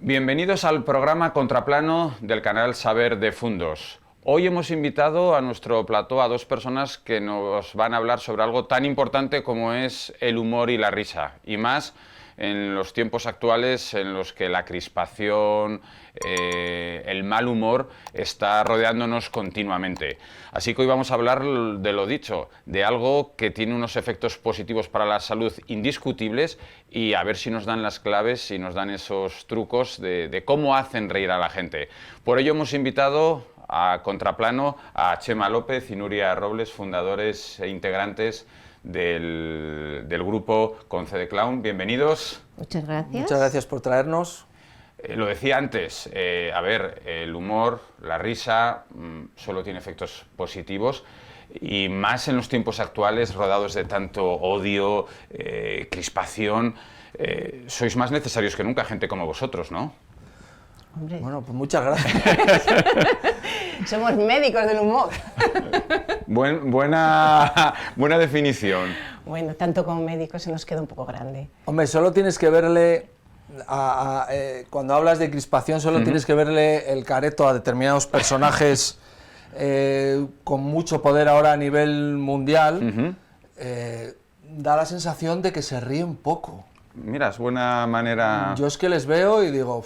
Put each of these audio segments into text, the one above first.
Bienvenidos al programa Contraplano del canal Saber de Fundos. Hoy hemos invitado a nuestro plató a dos personas que nos van a hablar sobre algo tan importante como es el humor y la risa, y más en los tiempos actuales en los que la crispación, el mal humor está rodeándonos continuamente. Así que hoy vamos a hablar de lo dicho, de algo que tiene unos efectos positivos para la salud indiscutibles y a ver si nos dan las claves, si nos dan esos trucos de cómo hacen reír a la gente. Por ello hemos invitado a Contraplano a Chema López y Nuria Robles, fundadores e integrantes del grupo Con C de Clown. Bienvenidos. Muchas gracias. Muchas gracias por traernos. Lo decía antes, a ver, el humor, la risa, solo tiene efectos positivos y más en los tiempos actuales rodados de tanto odio, crispación. Sois más necesarios que nunca, gente como vosotros, ¿no? Hombre. Bueno, pues muchas gracias. Somos médicos del humor. Buena definición. Bueno, tanto como médicos se nos queda un poco grande. Hombre, solo tienes que verle, cuando hablas de crispación, solo tienes que verle el careto a determinados personajes con mucho poder ahora a nivel mundial. Da la sensación de que se ríen poco. Mira, es buena manera. Yo es que les veo y digo,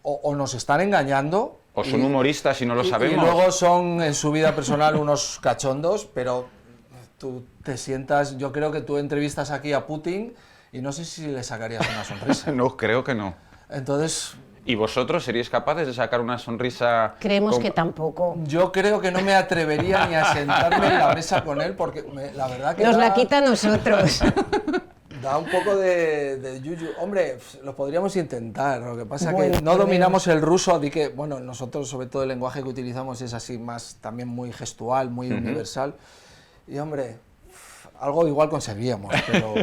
o nos están engañando. O son humoristas y no lo sabemos. Y luego son en su vida personal unos cachondos, pero tú te sientas, yo creo que tú entrevistas aquí a Putin y no sé si le sacarías una sonrisa. No, creo que no. Entonces... ¿Y vosotros seríais capaces de sacar una sonrisa? Creemos que tampoco. Yo creo que no me atrevería ni a sentarme en la mesa con él porque la verdad que... Nos la quita a nosotros. Da un poco de yuyu. Hombre, lo podríamos intentar, lo que pasa Bueno, que no dominamos el ruso, así que, bueno, nosotros sobre todo el lenguaje que utilizamos es así más también muy gestual, muy universal. Y hombre, algo igual conseguíamos, pero...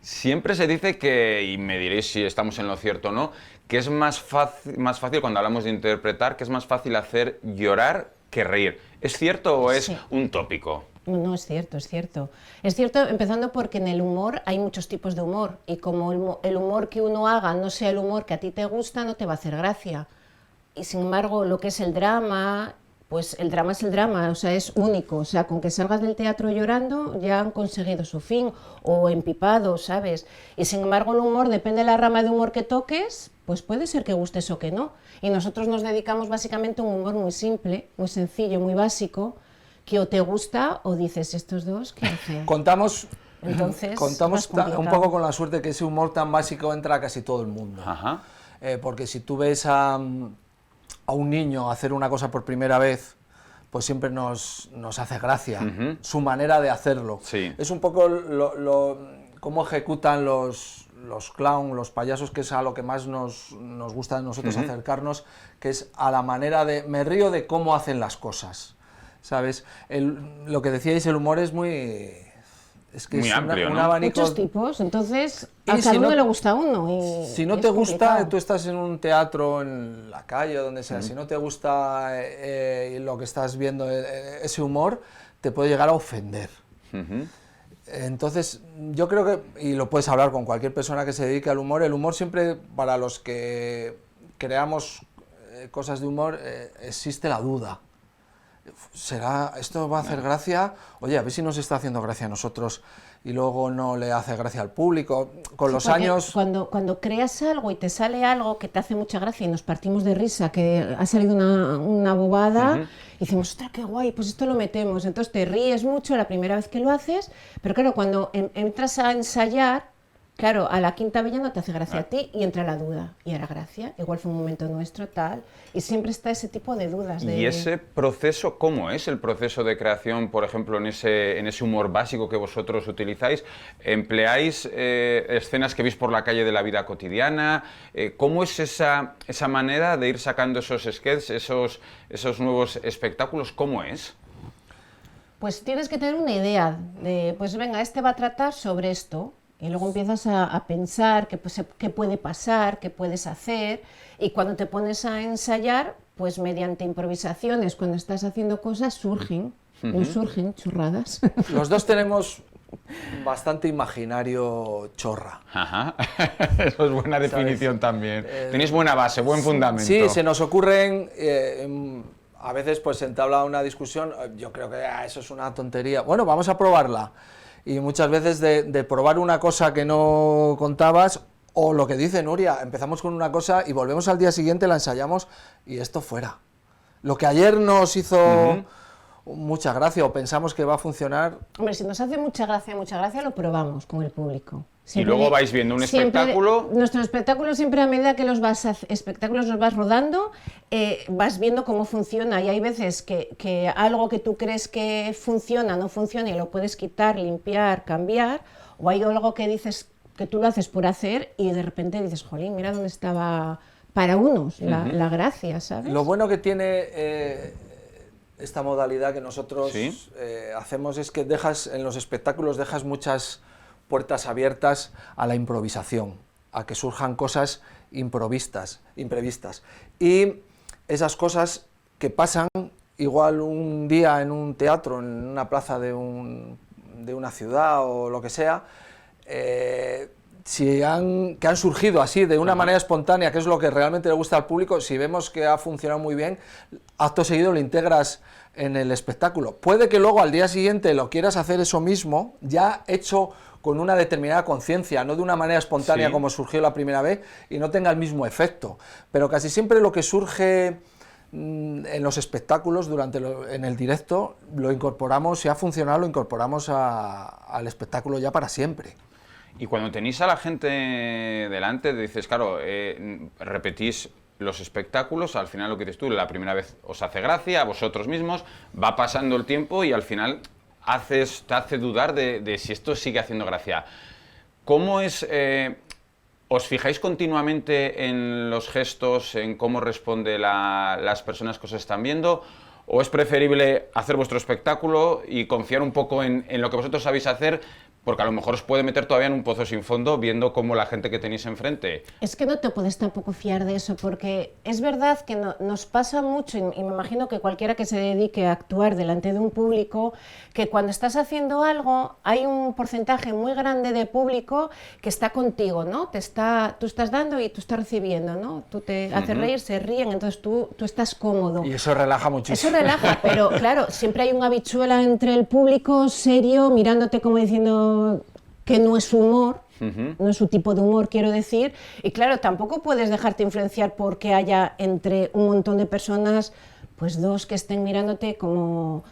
Siempre se dice que, y me diréis si estamos en lo cierto o no, que es más fácil cuando hablamos de interpretar, que es más fácil hacer llorar que reír. ¿Es cierto o es un tópico? No, es cierto, es cierto. Es cierto, empezando porque en el humor hay muchos tipos de humor y como el humor que uno haga no sea el humor que a ti te gusta, no te va a hacer gracia. Y sin embargo, lo que es el drama, pues el drama es el drama, o sea, es único. O sea, con que salgas del teatro llorando ya han conseguido su fin, o empipado, ¿sabes? Y sin embargo, el humor, depende de la rama de humor que toques, pues puede ser que gustes o que no. Y nosotros nos dedicamos básicamente a un humor muy simple, muy sencillo, muy básico, que o te gusta o dices, estos dos, ¿qué hacen? Contamos Entonces, un poco con la suerte que ese humor tan básico entra a casi todo el mundo. Ajá. Porque si tú ves a un niño hacer una cosa por primera vez, pues siempre nos hace gracia su manera de hacerlo. Sí. Es un poco cómo ejecutan los clown, los payasos, que es a lo que más nos gusta de nosotros acercarnos, que es a la manera de... Me río de cómo hacen las cosas, ¿sabes? Lo que decíais, el humor es muy... Es que muy es amplio, un ¿no? abanico... Muchos tipos, entonces Y a si cada uno no- le gusta uno. Y Si no es te gusta, complicado. tú estás en un teatro, en la calle o donde sea, si no te gusta lo que estás viendo, ese humor, te puede llegar a ofender. Entonces, yo creo que, y lo puedes hablar con cualquier persona que se dedique al humor, el humor siempre, para los que creamos cosas de humor, existe la duda. ¿Esto va a hacer gracia? Oye, a ver si nos está haciendo gracia a nosotros y luego no le hace gracia al público. Con los Porque años... Cuando creas algo y te sale algo que te hace mucha gracia y nos partimos de risa, que ha salido una bobada, y decimos, ostras, qué guay, pues esto lo metemos. Entonces te ríes mucho la primera vez que lo haces, pero claro, cuando entras a ensayar, claro, a la quinta vez ya no te hace gracia a ti y entra la duda. Y era gracia, igual fue un momento nuestro, tal. Y siempre está ese tipo de dudas. ¿Y ese proceso, cómo es el proceso de creación, por ejemplo, en ese humor básico que vosotros utilizáis? ¿Empleáis escenas que veis por la calle de la vida cotidiana? ¿Cómo es esa manera de ir sacando esos sketches, esos nuevos espectáculos? ¿Cómo es? Pues tienes que tener una idea de, pues venga, este va a tratar sobre esto. Y luego empiezas a pensar qué puede pasar, qué puedes hacer, y cuando te pones a ensayar, pues mediante improvisaciones, cuando estás haciendo cosas, surgen churradas. Los dos tenemos bastante imaginario chorra. Ajá. Eso es buena definición también. Tenéis buena base, buen fundamento. Sí, se nos ocurren, a veces pues se entabla una discusión, yo creo que eso es una tontería, bueno, vamos a probarla. Y muchas veces de probar una cosa que no contabas, o lo que dice Nuria, empezamos con una cosa y volvemos al día siguiente, la ensayamos y esto fuera. Lo que ayer nos hizo mucha gracia o pensamos que va a funcionar... Hombre, si nos hace mucha gracia, lo probamos con el público. Siempre, y luego vais viendo un espectáculo... Nuestro espectáculo siempre, a medida que los espectáculos los vas rodando, vas viendo cómo funciona, y hay veces que algo que tú crees que funciona, no funciona y lo puedes quitar, limpiar, cambiar, o hay algo que dices que tú lo haces por hacer y de repente dices, jolín, mira dónde estaba para unos la gracia, ¿sabes? Lo bueno que tiene esta modalidad que nosotros hacemos es que en los espectáculos dejas muchas puertas abiertas a la improvisación, a que surjan cosas imprevistas. Y esas cosas que pasan igual un día en un teatro, en una plaza de una ciudad o lo que sea, que han surgido así de una manera espontánea, que es lo que realmente le gusta al público, si vemos que ha funcionado muy bien, acto seguido lo integras en el espectáculo. Puede que luego al día siguiente lo quieras hacer eso mismo, ya hecho con una determinada conciencia, no de una manera espontánea como surgió la primera vez, y no tenga el mismo efecto. Pero casi siempre lo que surge en los espectáculos, en el directo, lo incorporamos, si ha funcionado, lo incorporamos al espectáculo ya para siempre. Y cuando tenéis a la gente delante, dices, claro, repetís los espectáculos, al final lo que dices tú, la primera vez os hace gracia a vosotros mismos, va pasando el tiempo y al final te hace dudar de si esto sigue haciendo gracia. ¿Cómo es...? ¿Os fijáis continuamente en los gestos, en cómo responde las personas que os están viendo? ¿O es preferible hacer vuestro espectáculo y confiar un poco en lo que vosotros sabéis hacer? Porque a lo mejor os puede meter todavía en un pozo sin fondo viendo cómo la gente que tenéis enfrente... Es que no te puedes tampoco fiar de eso, porque es verdad que nos pasa mucho, y me imagino que cualquiera que se dedique a actuar delante de un público, que cuando estás haciendo algo hay un porcentaje muy grande de público que está contigo, ¿no? Tú estás dando y tú estás recibiendo, ¿no? Tú te haces reír, se ríen, entonces tú estás cómodo. Y eso relaja muchísimo. Eso relaja, pero claro, siempre hay una habichuela entre el público serio, mirándote como diciendo que no es su humor, no es su tipo de humor, quiero decir, y claro, tampoco puedes dejarte influenciar porque haya entre un montón de personas, pues dos que estén mirándote como,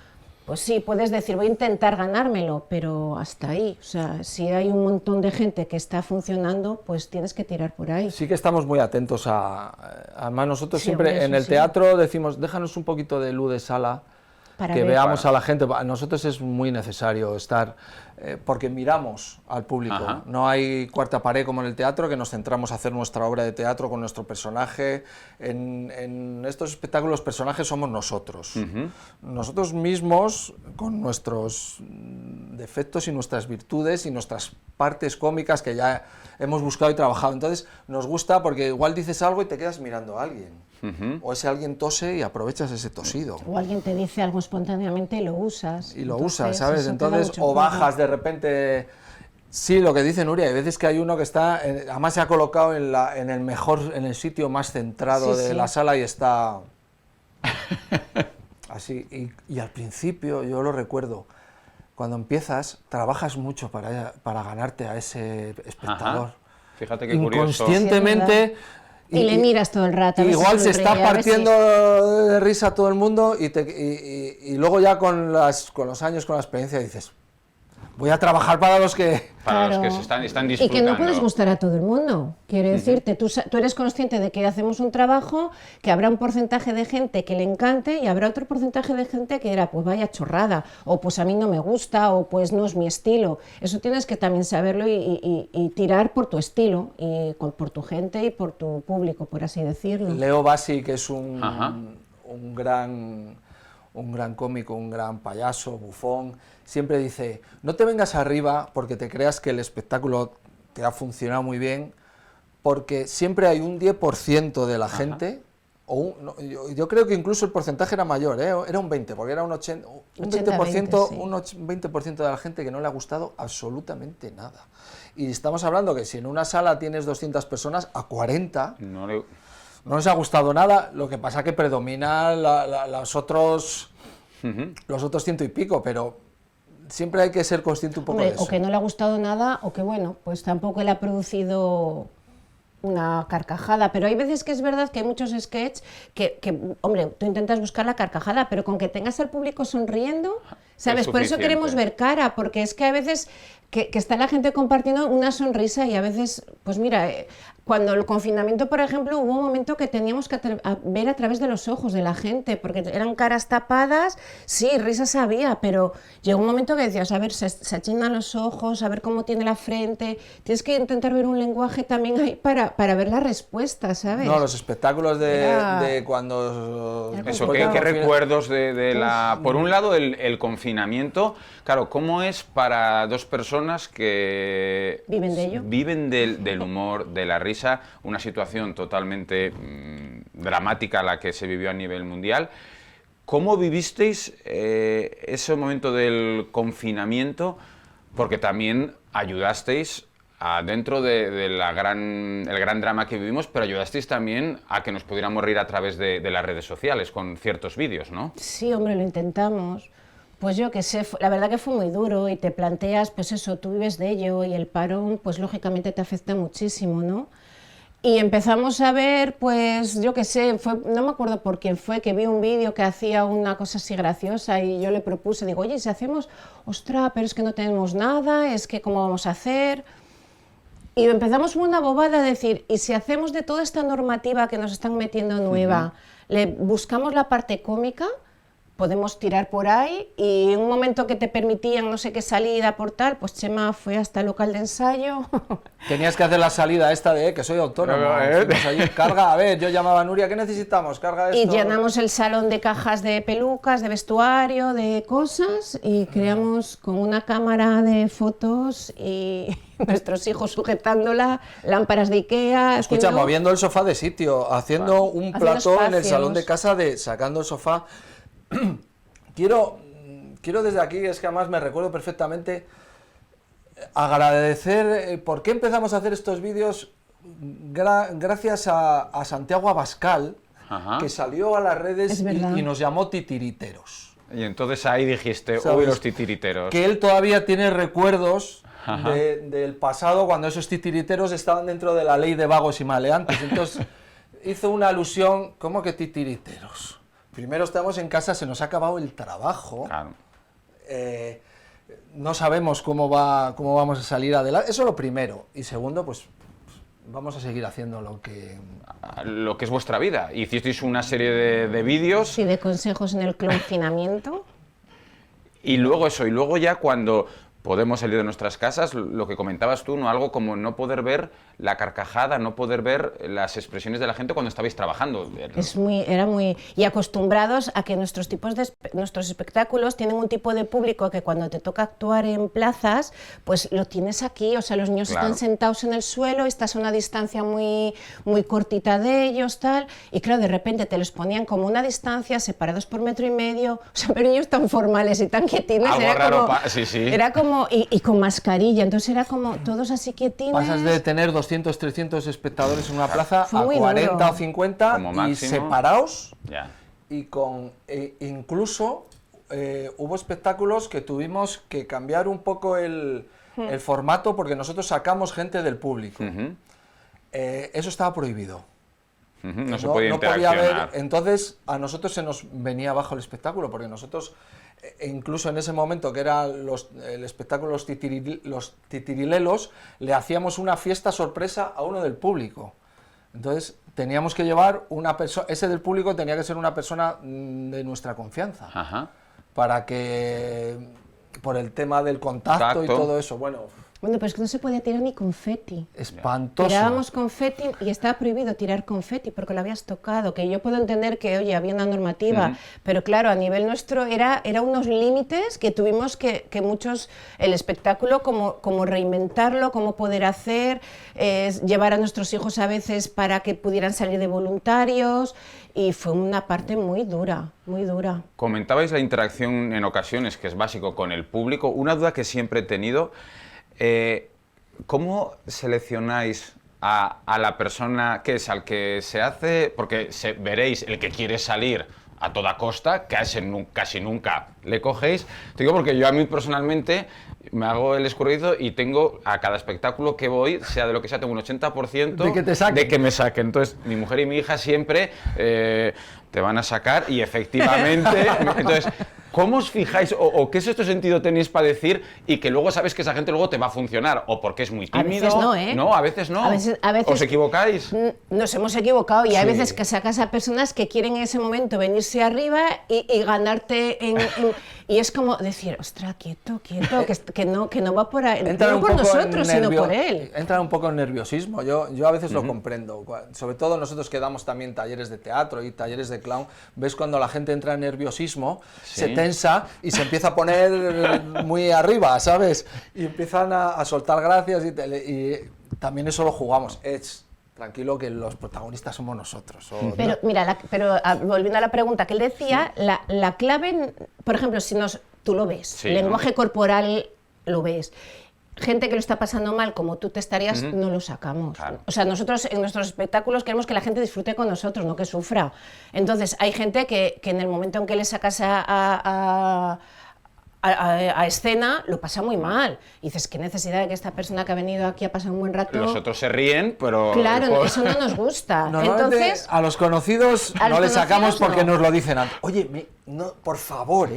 pues sí, puedes decir, voy a intentar ganármelo, pero hasta ahí, o sea, si hay un montón de gente que está funcionando, pues tienes que tirar por ahí. Sí que estamos muy atentos además nosotros siempre hombre, en el teatro decimos, déjanos un poquito de luz de sala, para que veamos a la gente. A nosotros es muy necesario estar, porque miramos al público. No hay cuarta pared como en el teatro, que nos centramos a hacer nuestra obra de teatro con nuestro personaje. En estos espectáculos los personajes somos nosotros. Nosotros mismos, con nuestros defectos y nuestras virtudes y nuestras partes cómicas que ya hemos buscado y trabajado. Entonces nos gusta porque igual dices algo y te quedas mirando a alguien. O ese alguien tose y aprovechas ese tosido. O alguien te dice algo espontáneamente y lo usas. Y lo usas, ¿sabes? Entonces, o bajas de repente... Sí, lo que dice Nuria, hay veces que hay uno que está, además se ha colocado en el sitio más centrado de la sala y está así. Y al principio, yo lo recuerdo, cuando empiezas, trabajas mucho para ganarte a ese espectador. Fíjate qué curioso. Inconscientemente... Y le miras todo el rato. Igual se está partiendo de risa todo el mundo y luego ya con los años, con la experiencia, dices, voy a trabajar para los que... Para los que están disfrutando. Y que no puedes gustar a todo el mundo. Quiero decirte, tú eres consciente de que hacemos un trabajo, que habrá un porcentaje de gente que le encante y habrá otro porcentaje de gente que dirá, pues vaya chorrada, o pues a mí no me gusta, o pues no es mi estilo. Eso tienes que también saberlo y tirar por tu estilo, y por tu gente y por tu público, por así decirlo. Leo Bassi, que es un gran cómico, un gran payaso, bufón, siempre dice, no te vengas arriba porque te creas que el espectáculo te ha funcionado muy bien, porque siempre hay un 10% de la gente yo creo que incluso el porcentaje era mayor, era un 20, porque era un 20%, sí. un 20% de la gente que no le ha gustado absolutamente nada. Y estamos hablando que si en una sala tienes 200 personas, a 40 no les ha gustado nada, lo que pasa que predomina los otros 100 y pico, pero siempre hay que ser consciente un poco de eso. O que no le ha gustado nada, o que bueno, pues tampoco le ha producido una carcajada, pero hay veces que es verdad que hay muchos sketches hombre, tú intentas buscar la carcajada, pero con que tengas al público sonriendo, ¿sabes? Por eso queremos ver cara, porque es que a veces que está la gente compartiendo una sonrisa y a veces, pues mira, cuando el confinamiento, por ejemplo, hubo un momento que teníamos que ver a través de los ojos de la gente, porque eran caras tapadas, sí, risas había, pero llegó un momento que decías, a ver, se achinan los ojos, a ver cómo tiene la frente, tienes que intentar ver un lenguaje también ahí para ver la respuesta, ¿sabes? No, los espectáculos de cuando... Eso, ¿qué recuerdos de la... Por un lado, el confinamiento, claro, ¿cómo es para dos personas que... Viven de ello. Viven del humor, de la risa, una situación totalmente dramática la que se vivió a nivel mundial? ¿Cómo vivisteis ese momento del confinamiento? Porque también ayudasteis dentro del gran drama que vivimos, pero ayudasteis también a que nos pudiéramos reír a través de las redes sociales con ciertos vídeos, ¿no? Sí, hombre, lo intentamos. Pues yo qué sé, la verdad que fue muy duro y te planteas, pues eso, tú vives de ello y el parón, pues lógicamente te afecta muchísimo, ¿no? Y empezamos a ver, pues yo qué sé, no me acuerdo por quién fue, que vi un vídeo que hacía una cosa así graciosa y yo le propuse, digo, oye, si hacemos, ostras, pero es que no tenemos nada, es que ¿cómo vamos a hacer? Y empezamos una bobada a decir, ¿y si hacemos de toda esta normativa que nos están metiendo nueva, le buscamos la parte cómica? Podemos tirar por ahí y en un momento que te permitían no sé qué salida por tal, pues Chema fue hasta el local de ensayo. Tenías que hacer la salida esta de que soy autónomo. Fuimos allí, carga, a ver, yo llamaba a Nuria, ¿qué necesitamos? Carga esto. Y llenamos el salón de cajas de pelucas, de vestuario, de cosas y creamos con una cámara de fotos y nuestros hijos sujetándola, lámparas de Ikea. Escucha, moviendo el sofá de sitio, haciendo un plató en el salón de casa, sacando el sofá. Quiero desde aquí, es que además me recuerdo perfectamente, agradecer por qué empezamos a hacer estos vídeos gracias a Santiago Abascal, que salió a las redes y nos llamó titiriteros. Y entonces ahí dijiste, uy, los titiriteros. Que él todavía tiene recuerdos del pasado cuando esos titiriteros estaban dentro de la ley de vagos y maleantes. Entonces hizo una alusión, ¿cómo que titiriteros? Primero estamos en casa, se nos ha acabado el trabajo, claro. No sabemos cómo vamos a salir adelante, eso es lo primero. Y segundo, pues vamos a seguir haciendo lo que es vuestra vida. Hicisteis una serie de vídeos. Sí, de consejos en el confinamiento. Y luego eso, y luego ya cuando podemos salir de nuestras casas, lo que comentabas tú, ¿no? Algo como no poder ver la carcajada, no poder ver las expresiones de la gente cuando estabais trabajando. Y acostumbrados a que nuestros espectáculos tienen un tipo de público que cuando te toca actuar en plazas, pues lo tienes aquí, o sea, los niños están sentados en el suelo, estás a una distancia muy, muy cortita de ellos, tal, y claro, de repente te los ponían como una distancia, separados por 1,5 metros, o sea, pero niños tan formales y tan quietines, algo era raro, como, era como, y con mascarilla, entonces era como todos así quietines. Pasas de tener 200, 300 espectadores en una plaza a 40 duro. O 50 y separados, y incluso hubo espectáculos que tuvimos que cambiar un poco el formato porque nosotros sacamos gente del público. Eso estaba prohibido. No se podía interaccionar. Entonces a nosotros se nos venía abajo el espectáculo porque nosotros, incluso en ese momento que era el espectáculo Los Titirilelos, le hacíamos una fiesta sorpresa a uno del público. Entonces teníamos que llevar una persona, ese del público tenía que ser una persona de nuestra confianza, para que, por el tema del contacto y todo eso, bueno. Bueno, pero es que no se podía tirar ni confeti. Espantoso. Tirábamos confeti y estaba prohibido tirar confeti porque lo habías tocado, que yo puedo entender que, oye, había una normativa, pero claro, a nivel nuestro era unos límites que tuvimos que muchos, el espectáculo, como reinventarlo, cómo poder hacer, llevar a nuestros hijos a veces para que pudieran salir de voluntarios, y fue una parte muy dura, muy dura. Comentabais la interacción en ocasiones, que es básico, con el público. Una duda que siempre he tenido... ¿cómo seleccionáis a la persona que es al que se hace? Porque veréis, el que quiere salir a toda costa, casi nunca le cogéis. Te digo porque yo a mí personalmente me hago el escurridizo y tengo a cada espectáculo que voy, sea de lo que sea, tengo un 80% de que me saquen. Entonces, mi mujer y mi hija siempre te van a sacar y efectivamente... Entonces, ¿cómo os fijáis o qué sexto sentido tenéis para decir y que luego sabes que esa gente luego te va a funcionar? ¿O porque es muy tímido? A veces no, ¿eh? No, a veces no. A veces ¿Os equivocáis? Nos hemos equivocado y hay Sí. veces que sacas a personas que quieren en ese momento venirse arriba y ganarte y es como decir, ostras, quieto, que no va por ahí, no por nosotros, sino por él. Entra un poco en nerviosismo, yo a veces lo comprendo, sobre todo nosotros que damos también talleres de teatro y talleres de clown, ves cuando la gente entra en nerviosismo, Sí. se tensa y se empieza a poner muy arriba, ¿sabes? Y empiezan a soltar gracias y también eso lo jugamos, tranquilo que los protagonistas somos nosotros. Pero mira, volviendo a la pregunta que él decía, la clave, por ejemplo, tú lo ves, Sí, lenguaje corporal lo ves. Gente que lo está pasando mal, como tú te estarías, no lo sacamos. Claro. O sea, nosotros en nuestros espectáculos queremos que la gente disfrute con nosotros, no que sufra. Entonces, hay gente que en el momento en que le sacas a escena, lo pasa muy mal. Y dices, qué necesidad de que esta persona que ha venido aquí a pasar un buen rato... Los otros se ríen, pero... Claro, eso no nos gusta. Normalmente Entonces, a los conocidos a no los les sacamos conocidos porque no. nos lo dicen antes. Oye, no, por favor,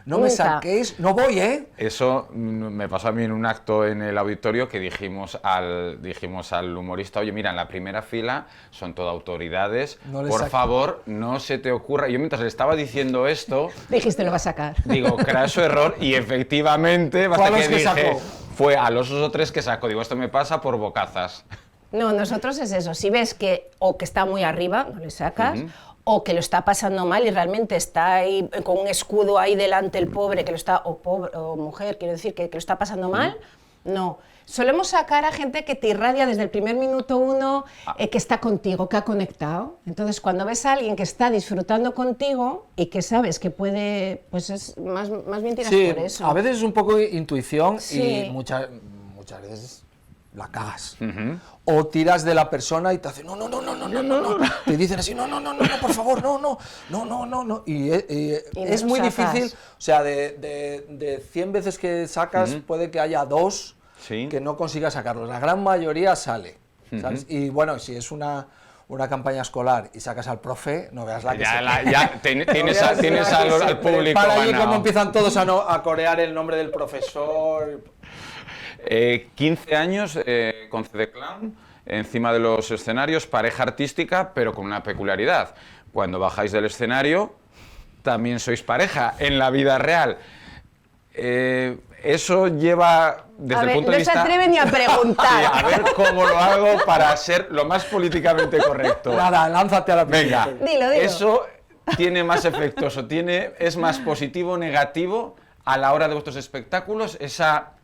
no me Nunca. saquéis, no voy, Eso me pasó a mí en un acto en el auditorio que dijimos al humorista, oye, mira, en la primera fila son todo autoridades, No les por saques. favor, no se te ocurra. Yo mientras le estaba diciendo esto, dijiste, lo va a sacar. digo, craso error, y efectivamente, ¿Fue a basta los que que dije, sacó? fue a los otros tres que sacó. Digo, esto me pasa por bocazas. No, nosotros es eso. Si ves que o que está muy arriba, no le sacas, o que lo está pasando mal y realmente está ahí con un escudo ahí delante el pobre, que lo está, o mujer, quiero decir, que lo está pasando mal, no. Solemos sacar a gente que te irradia desde el primer minuto uno, que está contigo, que ha conectado. Entonces, cuando ves a alguien que está disfrutando contigo y que sabes que puede, pues es más bien tiras Sí, por eso. a veces es un poco intuición Sí. y muchas veces la cagas. O tiras de la persona y te hacen no. Te dicen así, no, por favor, no. Y es no muy sacas. difícil, o sea, de 100 veces que sacas, puede que haya 2 Sí. que no consigas sacarlos. La gran mayoría sale, ¿sabes? Y bueno, si es una campaña escolar y sacas al profe, no veas la que se Ya tienes al público para allí ganado. como empiezan todos a corear el nombre del profesor. 15 años con CD Clown, encima de los escenarios, pareja artística, pero con una peculiaridad. Cuando bajáis del escenario, también sois pareja en la vida real. Eso lleva, desde A ver, el punto de no vista... se atreve ni a preguntar. Sí, a ver cómo lo hago para ser lo más políticamente correcto. Nada, lánzate a la piscina. Venga, Dilo. eso tiene más efectos, es más positivo o negativo a la hora de vuestros espectáculos,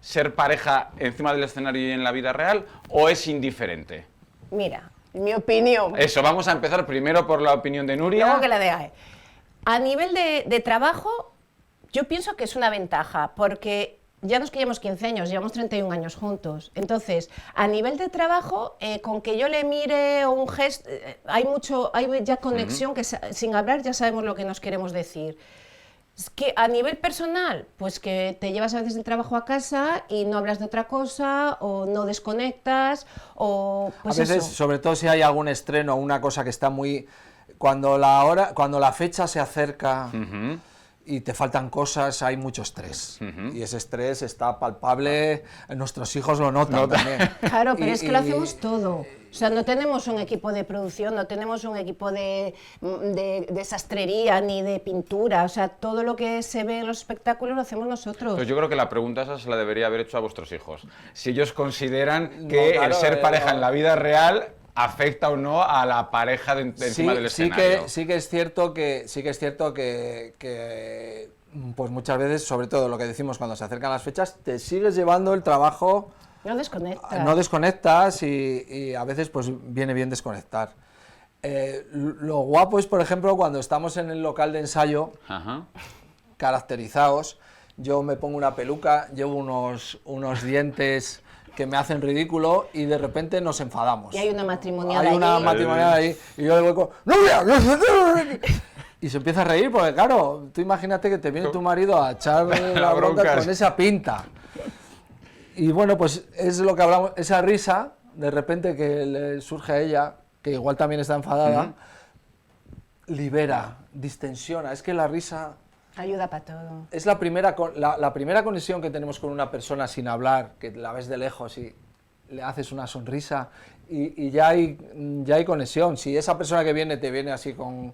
ser pareja encima del escenario y en la vida real, o es indiferente. Mira, mi opinión. Eso, vamos a empezar primero por la opinión de Nuria. Luego que la de AE. A nivel de trabajo, yo pienso que es una ventaja, porque ya nos que llevamos 15 años, llevamos 31 años juntos. Entonces, a nivel de trabajo, con que yo le mire o un gesto, hay ya conexión, que sin hablar ya sabemos lo que nos queremos decir. Es que a nivel personal, pues que te llevas a veces el trabajo a casa y no hablas de otra cosa, o no desconectas, o pues a veces, eso. sobre todo si hay algún estreno o una cosa que está muy... Cuando la fecha se acerca y te faltan cosas, hay mucho estrés. Y ese estrés está palpable, nuestros hijos lo notan también. Claro, pero es que lo hacemos todo. O sea, no tenemos un equipo de producción, no tenemos un equipo de sastrería ni de pintura. O sea, todo lo que se ve en los espectáculos lo hacemos nosotros. Pues yo creo que la pregunta esa se la debería haber hecho a vuestros hijos. Si ellos consideran que el ser pareja en la vida real afecta o no a la pareja encima del escenario. Sí que es cierto que pues muchas veces, sobre todo lo que decimos cuando se acercan las fechas, te sigues llevando el trabajo. No desconectas. No desconectas y a veces pues viene bien desconectar. Lo guapo es, por ejemplo, cuando estamos en el local de ensayo, caracterizados, yo me pongo una peluca, llevo unos dientes que me hacen ridículo y de repente nos enfadamos. Y hay una matrimonial Hay una allí. matrimonial ahí y yo le vuelco, ¡no! Y se empieza a reír porque, claro, tú imagínate que te viene tu marido a echar la bronca con esa pinta. Y bueno, pues es lo que hablamos, esa risa, de repente que le surge a ella, que igual también está enfadada, libera, distensiona. Es que la risa Ayuda para todo. es la primera conexión que tenemos con una persona sin hablar, que la ves de lejos y le haces una sonrisa y ya hay conexión. Si esa persona que viene te viene así con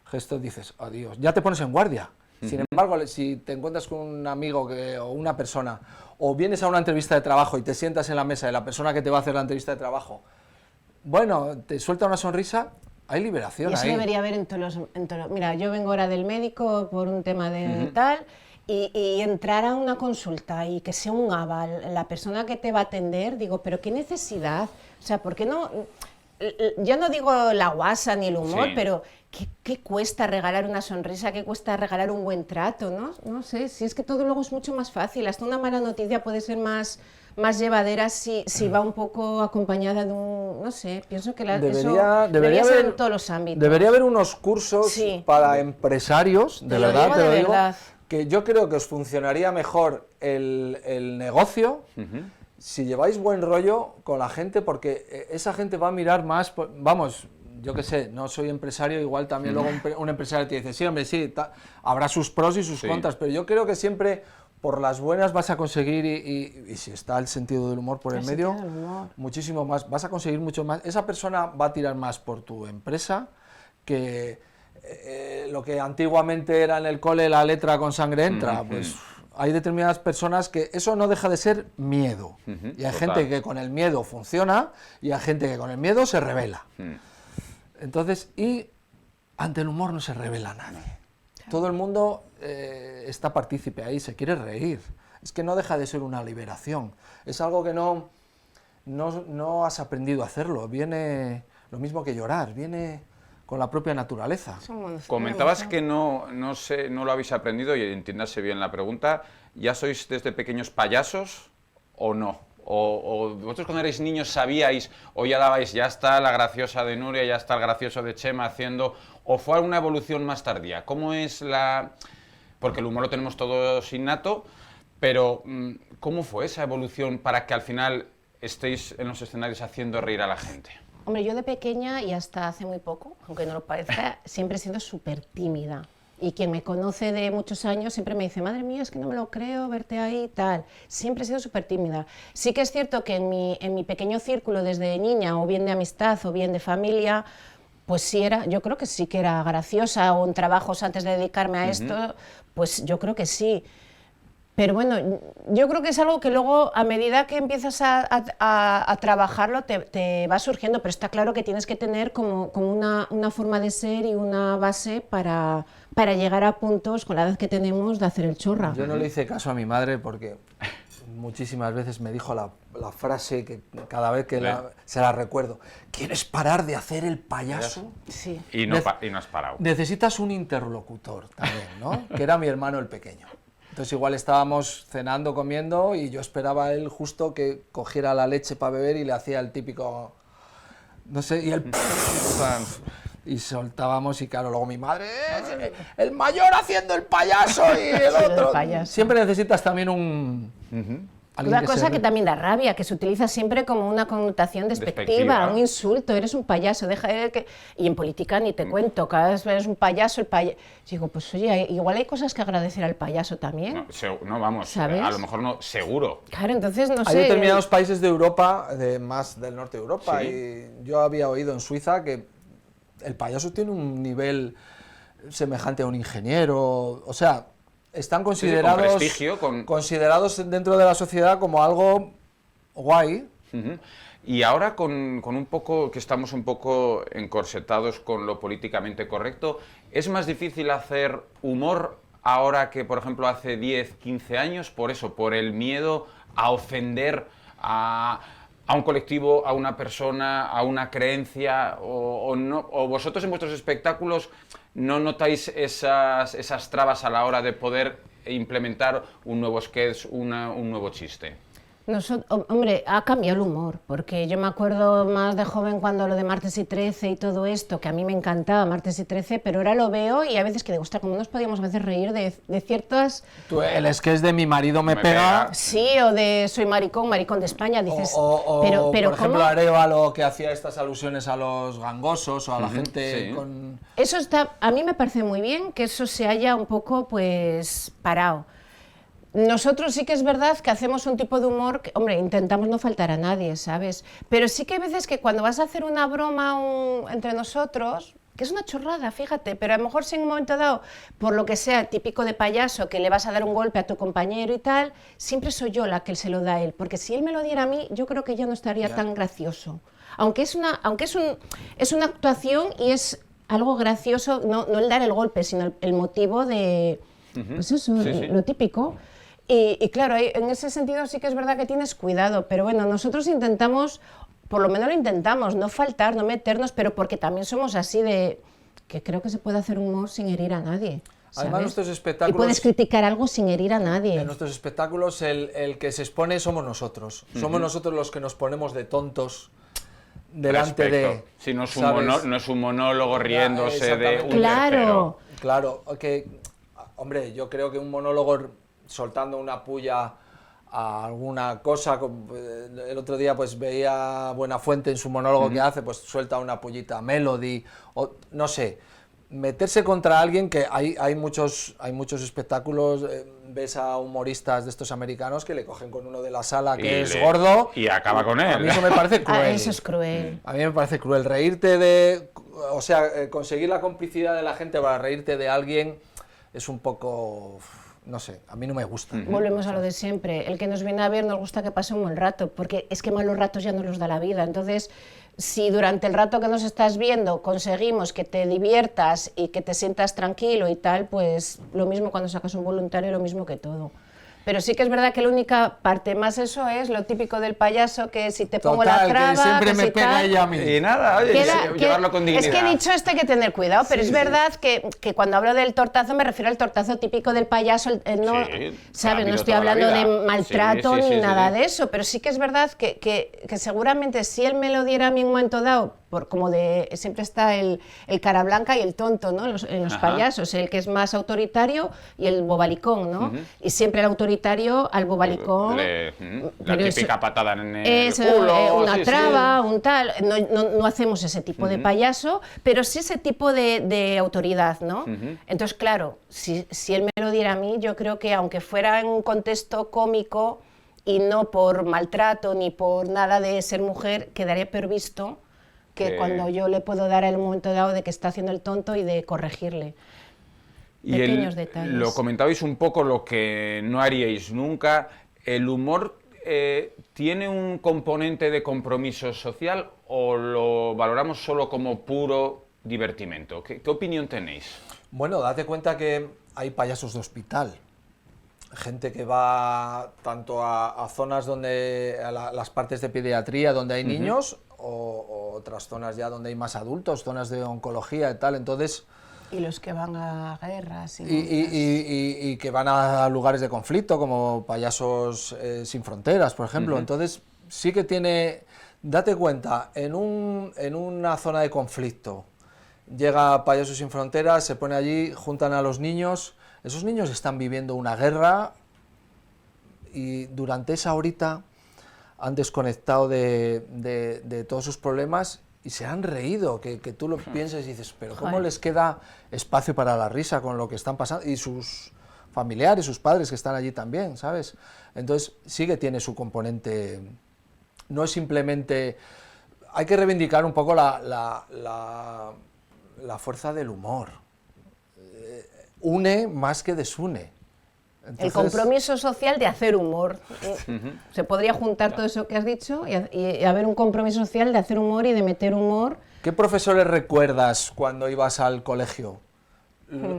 gestos, dices, adiós, ya te pones en guardia. Sin embargo, si te encuentras con un amigo o una persona, o vienes a una entrevista de trabajo y te sientas en la mesa de la persona que te va a hacer la entrevista de trabajo, bueno, te suelta una sonrisa, hay liberación Y eso ahí. debería haber en todos los... Mira, yo vengo ahora del médico por un tema de tal, y entrar a una consulta y que sea un aval, la persona que te va a atender, digo, pero ¿qué necesidad? O sea, ¿por qué no...? Yo no digo la guasa ni el humor, pero ¿qué cuesta regalar una sonrisa? ¿Qué cuesta regalar un buen trato? No sé, si es que todo luego es mucho más fácil. Hasta una mala noticia puede ser más llevadera si va un poco acompañada de un... No sé, pienso que eso debería ser en todos los ámbitos. Debería haber unos cursos para empresarios, de verdad, te lo digo, que yo creo que os funcionaría mejor el negocio si lleváis buen rollo con la gente, porque esa gente va a mirar más, vamos, yo qué sé, no soy empresario, igual también luego un empresario te dice, sí, hombre, sí, habrá sus pros y sus contras, pero yo creo que siempre por las buenas vas a conseguir, y si está el sentido del humor por el medio, muchísimo más, vas a conseguir mucho más. Esa persona va a tirar más por tu empresa que lo que antiguamente era en el cole la letra con sangre entra, pues... Hay determinadas personas que eso no deja de ser miedo. Y hay gente que con el miedo funciona y hay gente que con el miedo se revela. Entonces, y ante el humor no se revela nadie. Todo el mundo está partícipe ahí, se quiere reír. Es que no deja de ser una liberación. Es algo que no has aprendido a hacerlo. Viene lo mismo que llorar, viene con la propia naturaleza. Comentabas que no lo habéis aprendido, y entiéndase bien la pregunta, ¿ya sois desde pequeños payasos o no? ¿O vosotros cuando erais niños sabíais, o ya dabais, ya está la graciosa de Nuria, ya está el gracioso de Chema haciendo, o fue alguna evolución más tardía? ¿Cómo es porque el humor lo tenemos todos innato, pero ¿cómo fue esa evolución para que al final estéis en los escenarios haciendo reír a la gente? Hombre, yo de pequeña y hasta hace muy poco, aunque no lo parezca, siempre he sido súper tímida. Y quien me conoce de muchos años siempre me dice, madre mía, es que no me lo creo, verte ahí y tal. Siempre he sido súper tímida. Sí que es cierto que en mi pequeño círculo desde niña, o bien de amistad o bien de familia, pues sí yo creo que sí que era graciosa, o en trabajos antes de dedicarme a esto, pues yo creo que sí. Pero bueno, yo creo que es algo que luego, a medida que empiezas a trabajarlo, te va surgiendo, pero está claro que tienes que tener como una forma de ser y una base para llegar a puntos, con la edad que tenemos, de hacer el chorra. Yo no le hice caso a mi madre porque muchísimas veces me dijo la frase que cada vez que se la recuerdo, ¿quieres parar de hacer el payaso? Sí. Y no has parado. Necesitas un interlocutor también, ¿no? Que era mi hermano el pequeño. Entonces igual estábamos cenando, comiendo, y yo esperaba a él justo que cogiera la leche para beber y le hacía el típico, no sé, y él... y soltábamos, y claro, luego mi madre, el mayor haciendo el payaso y el otro. Siempre necesitas también Una cosa que también da rabia, que se utiliza siempre como una connotación despectiva, un insulto, eres un payaso, deja de que... Y en política ni te cuento, cada vez eres un payaso, el payaso... Digo, pues oye, igual hay cosas que agradecer al payaso también. No, vamos, ¿sabes? A lo mejor no, seguro. Claro, entonces no sé... Hay determinados países de Europa, más del norte de Europa, ¿sí? Y yo había oído en Suiza que el payaso tiene un nivel semejante a un ingeniero, o sea... Están considerados, considerados dentro de la sociedad como algo guay. Y ahora con un poco, que estamos un poco encorsetados con lo políticamente correcto, ¿es más difícil hacer humor ahora que, por ejemplo, hace 10, 15 años? Por eso, por el miedo a ofender a un colectivo, a una persona, a una creencia, o vosotros en vuestros espectáculos no notáis esas trabas a la hora de poder implementar un nuevo sketch, un nuevo chiste. Hombre, ha cambiado el humor, porque yo me acuerdo más de joven cuando lo de Martes y 13 y todo esto, que a mí me encantaba Martes y 13, pero ahora lo veo y a veces que digo, ostras, ¿cómo nos podíamos hacer reír de ciertas... El sketch de Mi marido me pega... Sí, o de Soy maricón, maricón de España, dices... pero por ejemplo, Arévalo, que hacía estas alusiones a los gangosos o a la gente con... Eso está, a mí me parece muy bien que eso se haya un poco, pues, parado. Nosotros sí que es verdad que hacemos un tipo de humor que, hombre, intentamos no faltar a nadie, ¿sabes? Pero sí que hay veces que cuando vas a hacer una broma entre nosotros, que es una chorrada, fíjate, pero a lo mejor si en un momento dado, por lo que sea, típico de payaso, que le vas a dar un golpe a tu compañero y tal, siempre soy yo la que se lo da a él, porque si él me lo diera a mí, yo creo que ya no estaría tan gracioso. Aunque es una actuación y es algo gracioso, no el dar el golpe, sino el motivo de, pues eso, lo típico. Y claro, en ese sentido sí que es verdad que tienes cuidado, pero bueno, nosotros intentamos, por lo menos lo intentamos, no faltar, no meternos, pero porque también somos así de que creo que se puede hacer humor sin herir a nadie. ¿Sabes? Además, nuestros espectáculos... Y puedes criticar algo sin herir a nadie. En nuestros espectáculos el que se expone somos nosotros. Somos nosotros los que nos ponemos de tontos delante de... Si no es un monólogo riéndose de un tercero. Claro, que, hombre, yo creo que un monólogo soltando una pulla a alguna cosa, el otro día pues veía Buenafuente en su monólogo que hace, pues suelta una pullita a Melody, o no sé, meterse contra alguien, que hay muchos espectáculos, ves a humoristas de estos americanos que le cogen con uno de la sala que es gordo y acaba con él. A mí eso me parece cruel. Eso es cruel. A mí me parece cruel, reírte de, o sea, conseguir la complicidad de la gente para reírte de alguien es un poco... No sé, a mí no me gusta. Volvemos a lo de siempre. El que nos viene a ver nos gusta que pase un buen rato, porque es que malos ratos ya no los da la vida. Entonces, si durante el rato que nos estás viendo conseguimos que te diviertas y que te sientas tranquilo y tal, pues lo mismo cuando sacas un voluntario, lo mismo que todo. Pero sí que es verdad que la única parte más eso es lo típico del payaso, que si te pongo la traba... que siempre me pega tal, ella a mí. Y nada, oye, llevarlo con dignidad. Es que he dicho esto, hay que tener cuidado, pero es verdad que cuando hablo del tortazo me refiero al tortazo típico del payaso, ¿sabes? No estoy hablando de maltrato ni nada de eso, pero sí que es verdad que seguramente si él me lo diera a mí en un momento dado, como siempre está el cara blanca y el tonto, ¿no? En los payasos, el que es más autoritario y el bobalicón, ¿no? Y siempre el autoritario al bobalicón... La típica patada en el culo... una traba, un tal... No hacemos ese tipo de payaso, pero sí ese tipo de autoridad, ¿no? Entonces, claro, si él me lo diera a mí, yo creo que aunque fuera en un contexto cómico y no por maltrato ni por nada de ser mujer, quedaría peor visto que cuando yo le puedo dar el momento dado de que está haciendo el tonto y de corregirle. Pequeños detalles. Lo comentabais un poco, lo que no haríais nunca. ¿El humor tiene un componente de compromiso social o lo valoramos solo como puro divertimento? ¿Qué opinión tenéis? Bueno, date cuenta que hay payasos de hospital. Gente que va tanto a zonas donde, las partes de pediatría donde hay niños, o otras zonas ya donde hay más adultos, zonas de oncología y tal, entonces... Y los que van a guerras. Y que van a lugares de conflicto, como Payasos Sin Fronteras, por ejemplo. Entonces, sí que tiene... Date cuenta, en una zona de conflicto, llega Payasos Sin Fronteras, se pone allí, juntan a los niños... Esos niños están viviendo una guerra y durante esa horita han desconectado de todos sus problemas y se han reído, que tú lo piensas y dices, pero ¿cómo les queda espacio para la risa con lo que están pasando? Y sus familiares, sus padres que están allí también, ¿sabes? Entonces sí que tiene su componente, no es simplemente... Hay que reivindicar un poco la fuerza del humor. Une más que desune. Entonces, el compromiso social de hacer humor. Se podría juntar todo eso que has dicho y haber un compromiso social de hacer humor y de meter humor. ¿Qué profesores recuerdas cuando ibas al colegio?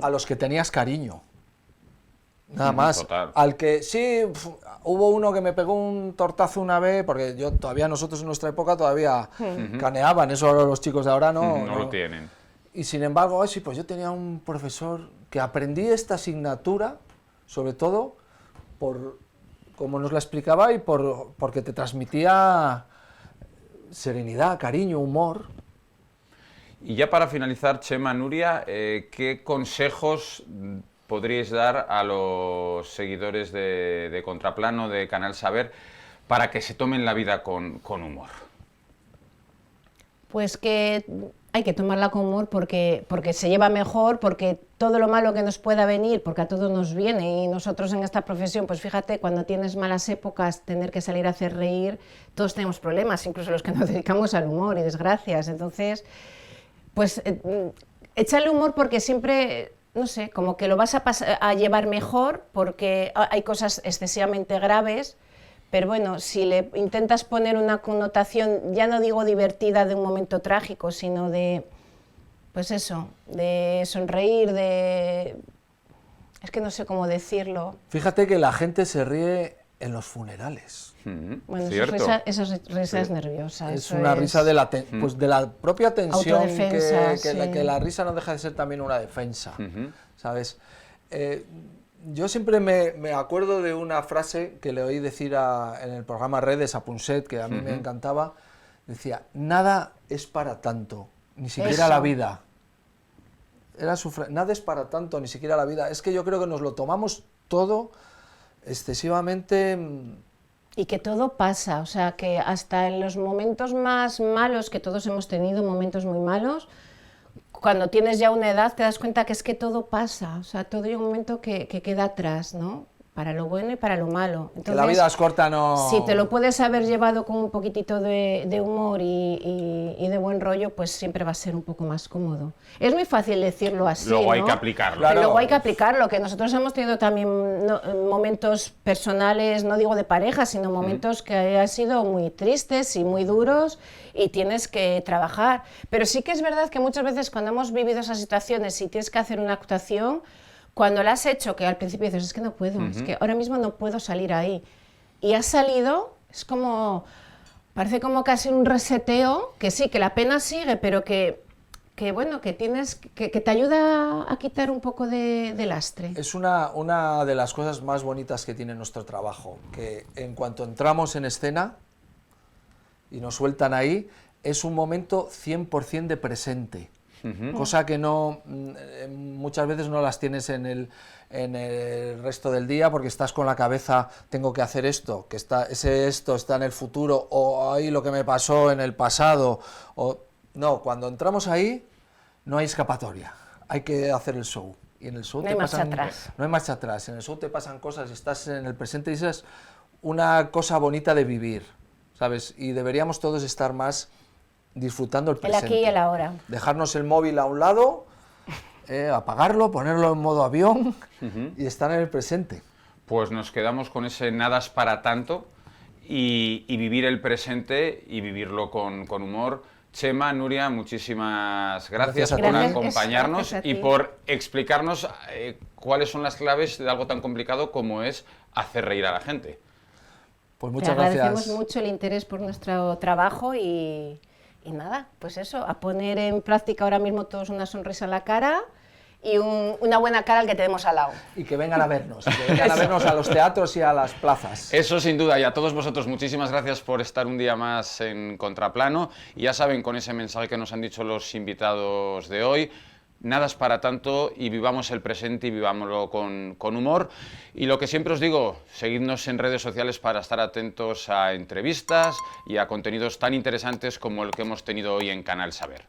A los que tenías cariño. Nada más. Total. Al que sí, hubo uno que me pegó un tortazo una vez, porque nosotros en nuestra época todavía caneaban, eso ahora los chicos de ahora no. No lo tienen. Y sin embargo, sí, pues yo tenía un profesor que aprendí esta asignatura, sobre todo por como nos la explicaba y porque te transmitía serenidad, cariño, humor. Y ya para finalizar, Chema, Nuria, ¿qué consejos podríais dar a los seguidores de Contraplano, de Canal Saber, para que se tomen la vida con humor? Pues que hay que tomarla con humor porque se lleva mejor, porque todo lo malo que nos pueda venir, porque a todos nos viene, y nosotros en esta profesión, pues fíjate, cuando tienes malas épocas, tener que salir a hacer reír, todos tenemos problemas, incluso los que nos dedicamos al humor y desgracias. Entonces, pues échale humor porque siempre... No sé, como que lo vas a llevar mejor porque hay cosas excesivamente graves, pero bueno, si le intentas poner una connotación, ya no digo divertida de un momento trágico, sino de, pues eso, de sonreír, es que no sé cómo decirlo. Fíjate que la gente se ríe en los funerales. Bueno, ¿cierto? Esa risa es nerviosa. Es una risa de la, pues de la propia tensión, Autodefensa, que la risa no deja de ser también una defensa, ¿sabes? Yo siempre me acuerdo de una frase que le oí decir en el programa Redes a Punset, que a mí me encantaba, decía, nada es para tanto, ni siquiera la vida. Era nada es para tanto, ni siquiera la vida. Es que yo creo que nos lo tomamos todo excesivamente... Y que todo pasa, o sea, que hasta en los momentos más malos, que todos hemos tenido momentos muy malos, cuando tienes ya una edad te das cuenta que es que todo pasa, o sea, todo hay un momento que queda atrás, ¿no? Para lo bueno y para lo malo. Entonces, que la vida es corta, no... Si te lo puedes haber llevado con un poquitito de humor y de buen rollo, pues siempre va a ser un poco más cómodo. Es muy fácil decirlo así, Luego hay ¿no? que aplicarlo. Claro. Pero luego hay que aplicarlo, que nosotros hemos tenido también momentos personales, no digo de pareja, sino momentos que han sido muy tristes y muy duros y tienes que trabajar. Pero sí que es verdad que muchas veces cuando hemos vivido esas situaciones y tienes que hacer una actuación, cuando la has hecho, que al principio dices, es que no puedo, es que ahora mismo no puedo salir ahí, y has salido, es como, parece como casi un reseteo, que sí, que la pena sigue, pero que bueno, que tienes, que te ayuda a quitar un poco de lastre. Es una de las cosas más bonitas que tiene nuestro trabajo, que en cuanto entramos en escena y nos sueltan ahí, es un momento 100% de presente. Cosa que no muchas veces no las tienes en el resto del día, porque estás con la cabeza, tengo que hacer esto, que esto está en el futuro, o ahí lo que me pasó en el pasado, o no, cuando entramos ahí no hay escapatoria, hay que hacer el show. Y en el show no hay marcha atrás. No hay marcha atrás, en el show te pasan cosas, estás en el presente y esa es una cosa bonita de vivir, ¿sabes? Y deberíamos todos estar más disfrutando el presente. El aquí y el ahora. Dejarnos el móvil a un lado, apagarlo, ponerlo en modo avión y estar en el presente. Pues nos quedamos con ese nada es para tanto y vivir el presente y vivirlo con humor. Chema, Nuria, muchísimas gracias por acompañarnos y por explicarnos cuáles son las claves de algo tan complicado como es hacer reír a la gente. Pues muchas gracias. Agradecemos mucho el interés por nuestro trabajo y nada, pues eso, a poner en práctica ahora mismo todos una sonrisa en la cara y una buena cara al que tenemos al lado. Y que vengan a vernos, a los teatros y a las plazas. Eso sin duda, y a todos vosotros muchísimas gracias por estar un día más en Contraplano, y ya saben, con ese mensaje que nos han dicho los invitados de hoy, nada es para tanto y vivamos el presente y vivámoslo con humor. Y lo que siempre os digo, seguidnos en redes sociales para estar atentos a entrevistas y a contenidos tan interesantes como el que hemos tenido hoy en Canal Saber.